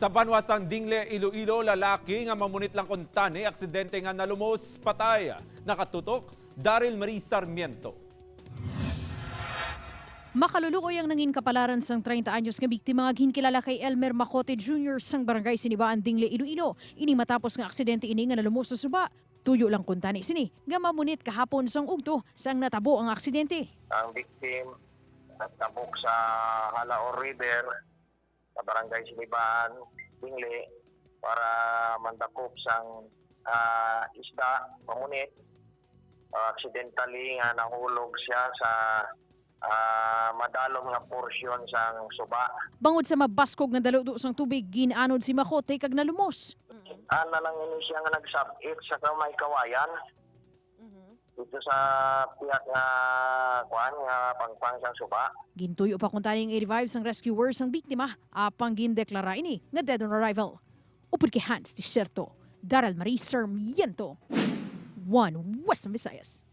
Sa banwasang Dingle, Iloilo, lalaki nga mamunit lang kuntani, aksidente nga nalumos patay. Nakatutok, Daryl Marie Sarmiento. Makaluluoy ang nangin kapalaran sang 30 anyos nga biktima nga ginkilala kay Elmer Macote Jr. sang barangay Sinibaan, Dingle, Iloilo. Ini matapos nga aksidente ini nga nalumos sa Suba. Tuyo lang kuntani sini nga mamunit kahapon sang ugto sang natabo ang aksidente. Ang victim nagtabok sa Jalaur River sa barangay Sinibaan, Dingle para mandakop sang isda, Namunit. Accidentally nga nahulog siya sa madalong nga porsyon sang Suba. Bangod sa mabaskog nga daludo sang tubig, ginanod si Macote kag nalumos. Ana lang ini siya nga nagsabit sa kamay kawayan. Dito sa piyak nga kuan nga pangpang sang Suba. Gintuyo pa kuntani ang i-revive sang rescuers sang biktima apang gindeklara ini nga dead on arrival. Upod kay Hans Disyerto, Daryl Marie Sarmiento, 1 Western Visayas.